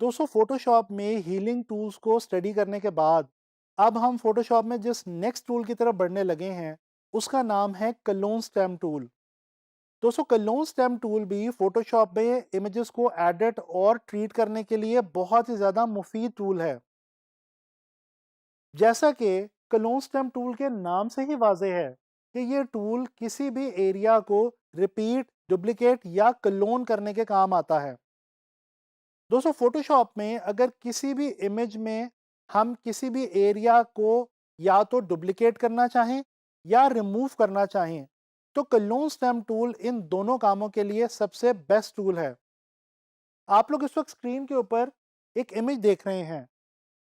दोस्तों फोटोशॉप में healing tools को स्टडी करने के बाद अब हम फोटोशॉप में जिस नेक्स्ट टूल की तरफ बढ़ने लगे हैं उसका नाम है कलोन स्टैम्प टूल। दोस्तों कलोन स्टैम्प टूल भी फोटोशॉप में इमेजेस को एडिट और ट्रीट करने के लिए बहुत ही ज़्यादा मुफीद टूल है। जैसा कि कलोन स्टैम्प टूल के नाम से ही वाजह है कि ये टूल किसी भी एरिया को रिपीट, डुप्लीकेट या कलोन करने के काम आता है। दोस्तों फोटोशॉप में अगर किसी भी इमेज में हम किसी भी एरिया को या तो डुप्लीकेट करना चाहें या रिमूव करना चाहें तो कलोन स्टैम्प टूल इन दोनों कामों के लिए सबसे बेस्ट टूल है। आप लोग इस वक्त स्क्रीन के ऊपर एक इमेज देख रहे हैं।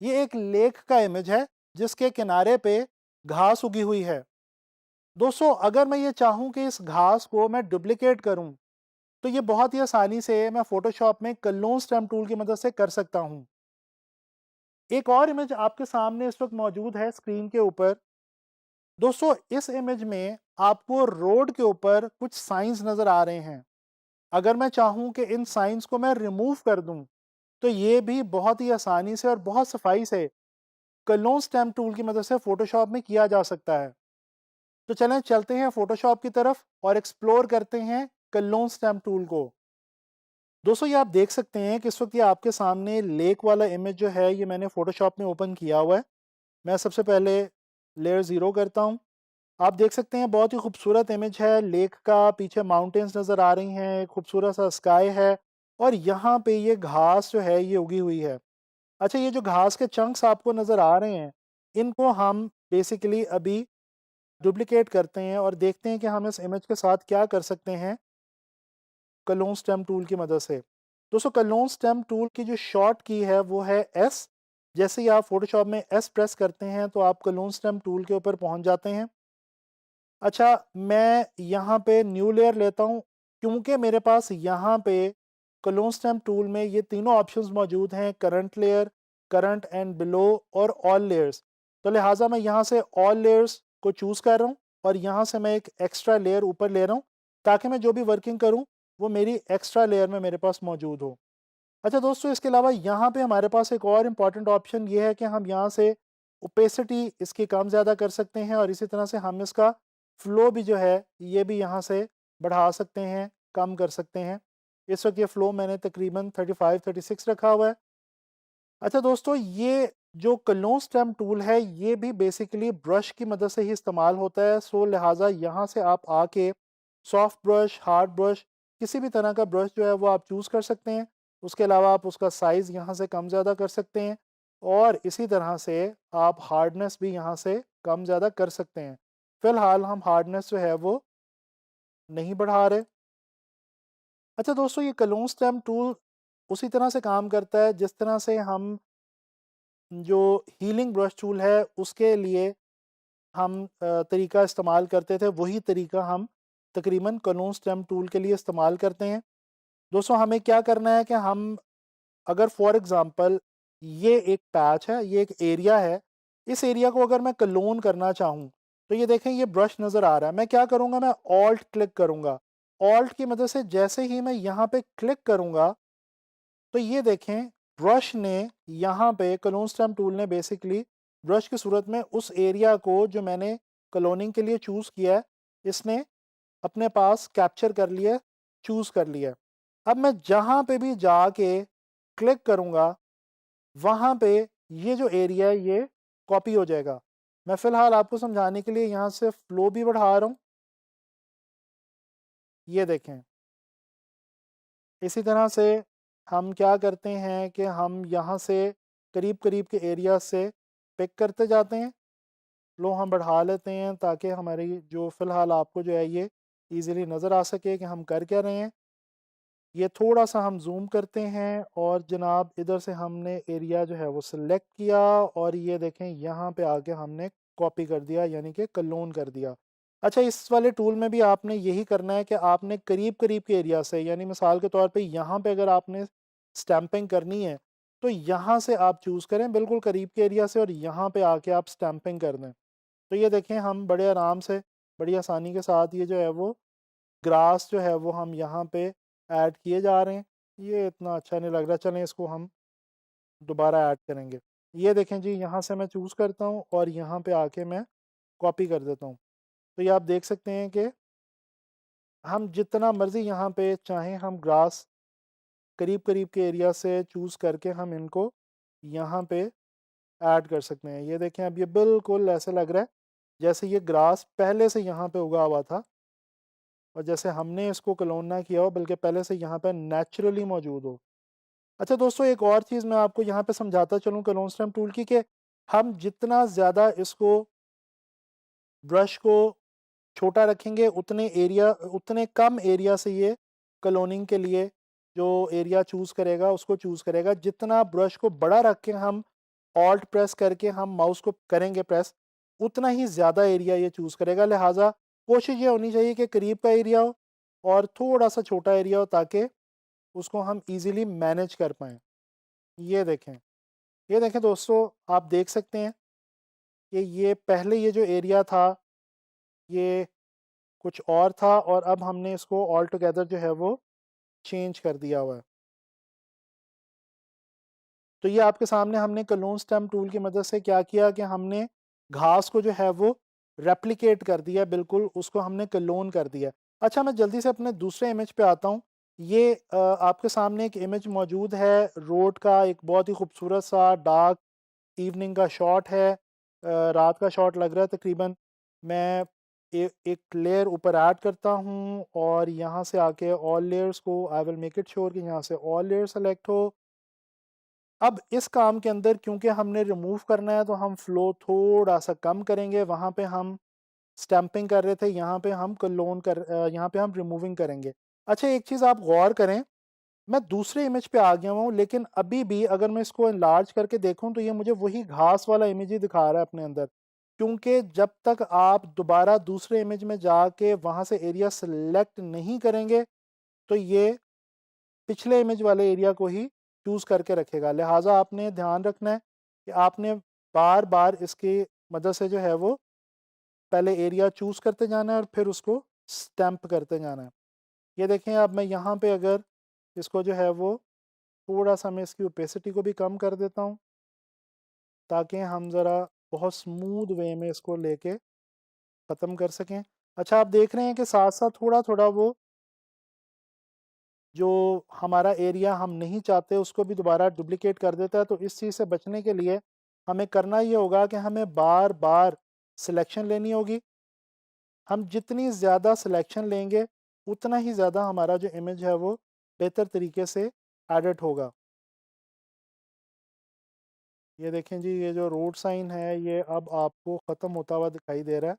ये एक लेक का इमेज है जिसके किनारे पे घास उगी हुई है। दोस्तों अगर मैं ये चाहूँ कि इस घास को मैं डुप्लीकेट करूँ तो ये बहुत ही आसानी से मैं फोटोशॉप में कलोन स्टैम्प टूल की मदद से कर सकता हूँ। एक और इमेज आपके सामने इस वक्त मौजूद है स्क्रीन के ऊपर। दोस्तों इस इमेज में आपको रोड के ऊपर कुछ साइंस नजर आ रहे हैं। अगर मैं चाहूं कि इन साइंस को मैं रिमूव कर दूं तो ये भी बहुत ही आसानी से और बहुत सफाई से कलोन स्टैम्प टूल की मदद से फोटोशॉप में किया जा सकता है। तो चलें चलते हैं फोटोशॉप की तरफ और एक्सप्लोर करते हैं कलोन स्टैम्प टूल को। दोस्तों ये आप देख सकते हैं कि इस वक्त ये आपके सामने लेक वाला इमेज जो है ये मैंने फोटोशॉप में ओपन किया हुआ है। मैं सबसे पहले लेयर ज़ीरो करता हूँ। आप देख सकते हैं बहुत ही खूबसूरत इमेज है लेक का, पीछे माउंटेन्स नज़र आ रही हैं, खूबसूरत सा स्काई है और यहाँ पे ये घास जो है ये उगी हुई है। अच्छा ये जो घास के चंक्स आपको नज़र आ रहे हैं इनको हम बेसिकली अभी डुप्लिकेट करते हैं और देखते हैं कि हम इस इमेज के साथ क्या कर सकते हैं कलोन स्टैम्प टूल की मदद से। दोस्तों कलोन स्टैम्प टूल की जो शॉर्ट की है वो है एस। जैसे ही आप फोटोशॉप में एस प्रेस करते हैं तो आप कलोन स्टैम्प टूल के ऊपर पहुंच जाते हैं। अच्छा मैं यहाँ पे न्यू लेयर लेता हूँ क्योंकि मेरे पास यहाँ पे कलोन स्टैम्प टूल में ये तीनों ऑप्शंस मौजूद हैं, current layer, current and below और ऑल लेयर्स। तो लिहाजा मैं यहाँ से ऑल लेयर्स को चूज़ कर रहा हूँ और यहाँ से मैं एक एक्स्ट्रा लेयर ऊपर ले रहा हूँ ताकि मैं जो भी वर्किंग करूँ वो मेरी एक्स्ट्रा लेयर में मेरे पास मौजूद हो। अच्छा दोस्तों इसके अलावा यहाँ पे हमारे पास एक और इम्पॉर्टेंट ऑप्शन ये है कि हम यहाँ से ओपेसिटी इसकी कम ज़्यादा कर सकते हैं और इसी तरह से हम इसका फ़्लो भी जो है ये भी यहाँ से बढ़ा सकते हैं, कम कर सकते हैं। इस वक्त ये फ़्लो मैंने तकरीबन 35-36 रखा हुआ है। अच्छा दोस्तों ये जो कलोन स्टैम्प टूल है ये भी बेसिकली ब्रश की मदद से ही इस्तेमाल होता है। सो लिहाजा यहाँ से आप आके सॉफ्ट ब्रश, हार्ड ब्रश, किसी भी तरह का ब्रश जो है वो आप चूज़ कर सकते हैं। उसके अलावा आप उसका साइज़ यहाँ से कम ज़्यादा कर सकते हैं और इसी तरह से आप हार्डनेस भी यहाँ से कम ज़्यादा कर सकते हैं। फ़िलहाल हम हार्डनेस जो है वो नहीं बढ़ा रहे। अच्छा दोस्तों ये कलोन स्टैम्प टूल उसी तरह से काम करता है जिस तरह से हम जो हीलिंग ब्रश टूल है उसके लिए हम तरीका इस्तेमाल करते थे वही तरीका हम तकरीबन कलोन स्टैम्प टूल के लिए इस्तेमाल करते हैं। दोस्तों हमें क्या करना है कि हम अगर फॉर एग्ज़ाम्पल ये एक पैच है, ये एक एरिया है, इस एरिया को अगर मैं क्लोन करना चाहूँ, तो ये देखें ये ब्रश नज़र आ रहा है। मैं क्या करूँगा मैं ऑल्ट क्लिक करूँगा। ऑल्ट की मदद से जैसे ही मैं यहाँ पे क्लिक करूँगा, तो ये देखें ब्रश ने यहाँ पे क्लोन स्टैम्प टूल ने बेसिकली ब्रश की सूरत में उस एरिया को जो मैंने क्लोनिंग के लिए चूज़ किया है, इसने अपने पास कैप्चर कर लिया, चूज़ कर लिया। अब मैं जहाँ पे भी जाके क्लिक करूँगा वहाँ पे ये जो एरिया है ये कॉपी हो जाएगा। मैं फ़िलहाल आपको समझाने के लिए यहाँ से फ़्लो भी बढ़ा रहा हूँ। ये देखें। इसी तरह से हम क्या करते हैं कि हम यहाँ से करीब-करीब के एरिया से पिक करते जाते हैं। फ़्लो हम बढ़ा लेते हैं ताकि हमारी जो फ़िलहाल आपको जो है ये ईज़िली नज़र आ सके कि हम कर क्या रहे हैं। ये थोड़ा-सा हम ज़ूम करते हैं और जनाब इधर से हमने एरिया जो है वो सिलेक्ट किया और ये देखें यहाँ पे आके हमने कॉपी कर दिया यानी कि क्लोन कर दिया। अच्छा इस वाले टूल में भी आपने यही करना है कि आपने करीब-करीब के एरिया से यानी मिसाल के तौर पे यहाँ पे अगर आपने स्टैम्पिंग करनी है, तो यहाँ से आप चूज़ करें बिल्कुल करीब के एरिया से और यहाँ पे आके आप स्टैम्पिंग कर दें। तो ये देखें हम बड़े आराम से, बड़ी आसानी के साथ ये जो है वो ग्रास जो है वो हम यहाँ पे ऐड किए जा रहे हैं। ये इतना अच्छा नहीं लग रहा, चलें इसको हम दोबारा ऐड करेंगे। ये देखें जी, यहाँ से मैं चूज़ करता हूँ और यहाँ पे आके मैं कॉपी कर देता हूँ। तो ये आप देख सकते हैं कि हम जितना मर्ज़ी यहाँ पे चाहें हम ग्रास करीब-करीब के एरिया से चूज़ करके हम इनको यहाँ पे ऐड कर सकते हैं। ये देखें, अब ये बिल्कुल ऐसे लग रहा है जैसे ये ग्रास पहले से यहाँ पे उगा हुआ था और जैसे हमने इसको क्लोन ना किया हो, बल्कि पहले से यहाँ पे नेचुरली मौजूद हो। अच्छा दोस्तों, एक और चीज़ मैं आपको यहाँ पे समझाता चलूँ क्लोन स्टेम टूल की, कि हम जितना ज़्यादा इसको ब्रश को छोटा रखेंगे उतने कम एरिया से ये क्लोनिंग के लिए जो एरिया चूज़ करेगा उसको चूज़ करेगा। जितना ब्रश को बड़ा रख के हम ऑल्ट प्रेस करके हम माउस को करेंगे प्रेस, उतना ही ज़्यादा एरिया ये चूज़ करेगा। लिहाजा कोशिश ये होनी चाहिए कि करीब का एरिया हो और थोड़ा सा छोटा एरिया हो, ताकि उसको हम ईज़िली मैनेज कर पाएँ। ये देखें, ये देखें दोस्तों, आप देख सकते हैं कि ये पहले ये जो एरिया था ये कुछ और था और अब हमने इसको ऑल टुगेदर जो है वो चेंज कर दिया हुआ है। तो ये आपके सामने हमने क्लोन स्टेम टूल की मदद से क्या किया कि हमने घास को जो है वो रेप्लिकेट कर दिया, बिल्कुल उसको हमने क्लोन कर दिया। अच्छा, मैं जल्दी से अपने दूसरे इमेज पे आता हूँ। ये आपके सामने एक इमेज मौजूद है रोड का, एक बहुत ही खूबसूरत सा डार्क इवनिंग का शॉट है। रात का शॉट लग रहा है तकरीबन। मैं एक लेयर ऊपर ऐड करता हूँ और यहाँ से आके ऑल लेयर्स को I will make it sure कि यहाँ से ऑल लेयर सेलेक्ट हो। अब इस काम के अंदर क्योंकि हमने रिमूव करना है तो हम फ्लो थोड़ा सा कम करेंगे। वहाँ पे हम स्टैंपिंग कर रहे थे, यहाँ पे हम रिमूविंग करेंगे। अच्छा, एक चीज़ आप गौर करें, मैं दूसरे इमेज पे आ गया हूँ, लेकिन अभी भी अगर मैं इसको एनलार्ज करके देखूँ तो ये मुझे वही घास वाला इमेज ही दिखा रहा है अपने अंदर। क्योंकि जब तक आप दोबारा दूसरे इमेज में जाके वहाँ से एरिया सेलेक्ट नहीं करेंगे तो ये पिछले इमेज वाले एरिया को ही चूज़ करके रखेगा। लिहाजा आपने ध्यान रखना है कि आपने बार बार इसकी मदद से जो है वो पहले एरिया चूज़ करते जाना है और फिर उसको स्टैंप करते जाना है। ये देखें, अब मैं यहाँ पे अगर इसको जो है वो थोड़ा सा मैं इसकी ओपेसिटी को भी कम कर देता हूँ, ताकि हम ज़रा बहुत स्मूथ वे में इसको लेके ख़त्म कर सकें। अच्छा, आप देख रहे हैं कि साथ साथ थोड़ा थोड़ा वो जो हमारा एरिया हम नहीं चाहते उसको भी दोबारा डुप्लिकेट कर देता है। तो इस चीज़ से बचने के लिए हमें करना ये होगा कि हमें बार बार सिलेक्शन लेनी होगी। हम जितनी ज़्यादा सिलेक्शन लेंगे उतना ही ज़्यादा हमारा जो इमेज है वो बेहतर तरीके से एडिट होगा। ये देखें जी, ये जो रोड साइन है ये अब आपको ख़त्म होता हुआ दिखाई दे रहा है।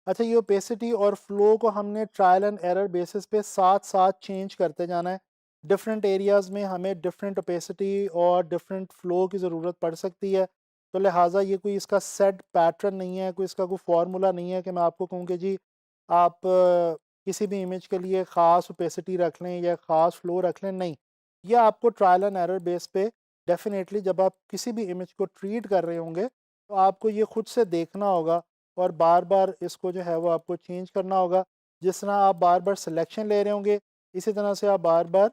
अच्छा, ये ओपेसिटी और फ्लो को हमने ट्रायल एंड एरर बेसिस पे साथ साथ चेंज करते जाना है। डिफरेंट एरियाज़ में हमें डिफरेंट ओपेसिटी और डिफरेंट फ्लो की ज़रूरत पड़ सकती है। तो लिहाजा ये कोई इसका सेट पैटर्न नहीं है, कोई इसका कोई फार्मूला नहीं है कि मैं आपको कहूँ कि जी आप किसी भी इमेज के लिए ख़ास ओपेसिटी रख लें या ख़ास फ्लो रख लें, नहीं। ये आपको ट्रायल एंड एरर बेस पे डेफिनेटली जब आप किसी भी इमेज को ट्रीट कर रहे होंगे तो आपको ये खुद से देखना होगा और बार-बार इसको जो है वो आपको चेंज करना होगा। जिस तरह आप बार-बार सिलेक्शन ले रहे होंगे, इसी तरह से आप बार-बार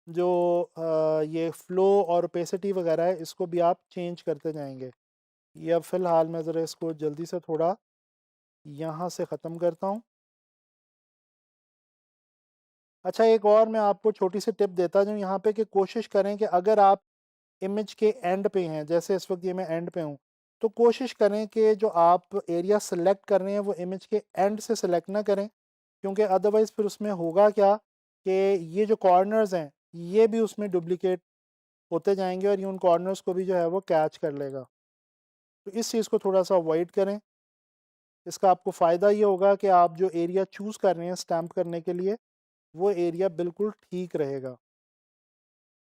जो ये फ्लो और ओपेसिटी वगैरह है, इसको भी आप चेंज करते जाएँगे। ये अब फ़िलहाल मैं ज़रा इसको जल्दी से थोड़ा यहाँ से ख़त्म करता हूँ। अच्छा, एक और मैं आपको छोटी-सी टिप देता जाऊँ यहाँ पे कि कोशिश करें कि अगर आप इमेज के एंड पे हैं, जैसे इस वक़्त ये मैं एंड पे हूँ, तो कोशिश करें कि जो आप एरिया सेलेक्ट कर रहे हैं वो इमेज के एंड से सेलेक्ट ना करें। क्योंकि अदरवाइज़ फिर उसमें होगा क्या कि ये जो कॉर्नर्स हैं, ये भी उसमें डुप्लिकेट होते जाएँगे और ये उन कॉर्नर्स को भी जो है वो कैच कर लेगा। तो इस चीज़ को थोड़ा-सा अवॉइड करें। इसका आपको फ़ायदा ये होगा कि आप जो एरिया चूज़ कर रहे हैं स्टैम्प करने के लिए, वो एरिया बिल्कुल ठीक रहेगा।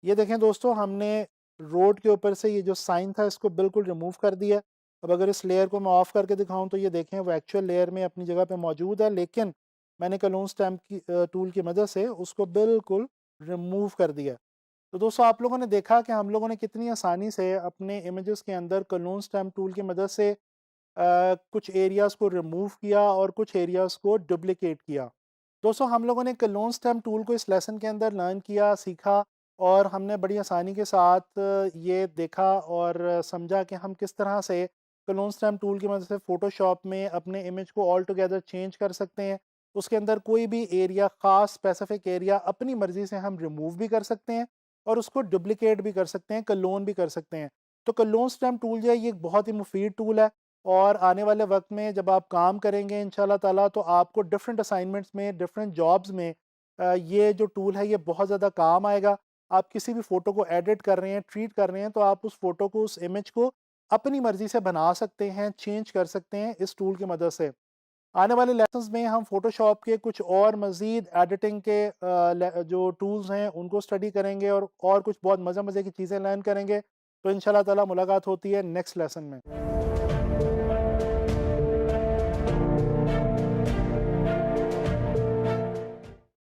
ये देखें दोस्तों, हमने रोड के ऊपर से ये जो साइन था इसको बिल्कुल रिमूव कर दिया। अब अगर इस लेयर को मैं ऑफ़ करके दिखाऊँ तो ये देखें वो एक्चुअल लेयर में अपनी जगह पे मौजूद है, लेकिन मैंने क्लोन स्टैम्प की टूल की मदद से उसको बिल्कुल रिमूव कर दिया। तो दोस्तों, आप लोगों ने देखा कि हम लोगों ने कितनी आसानी से अपने इमेजेस के अंदर क्लोन स्टैम्प टूल की मदद से कुछ एरियाज़ को रिमूव किया और कुछ एरियाज़ को डुप्लिकेट किया। दोस्तों, हम लोगों ने क्लोन स्टैम्प टूल को इस लेसन के अंदर लर्न किया, सीखा और हमने बड़ी आसानी के साथ ये देखा और समझा कि हम किस तरह से क्लोन स्टैम्प टूल की मदद से फ़ोटोशॉप में अपने इमेज को ऑल टुगेदर चेंज कर सकते हैं। उसके अंदर कोई भी एरिया, ख़ास स्पेसिफ़िक एरिया अपनी मर्ज़ी से हम रिमूव भी कर सकते हैं और उसको डुप्लिकेट भी कर सकते हैं, क्लोन भी कर सकते हैं। तो क्लोन स्टैम्प टूल जो है ये एक बहुत ही मुफ़ीद टूल है और आने वाले वक़्त में जब आप काम करेंगे इंशाल्लाह ताला तो आपको डिफ़रेंट असाइनमेंट्स में, डिफ़रेंट जॉब्स में ये जो टूल है ये बहुत ज़्यादा काम आएगा। आप किसी भी फ़ोटो को एडिट कर रहे हैं, ट्रीट कर रहे हैं, तो आप उस फ़ोटो को, उस इमेज को अपनी मर्ज़ी से बना सकते हैं, चेंज कर सकते हैं इस टूल की मदद से। आने वाले लेसन्स में हम फ़ोटोशॉप के कुछ और मज़ीद एडिटिंग के जो टूल्स हैं, उनको स्टडी करेंगे और कुछ बहुत मज़े-मज़े की चीज़ें लर्न करेंगे। तो इंशाल्लाह ताला मुलाकात होती है नेक्स्ट लेसन में।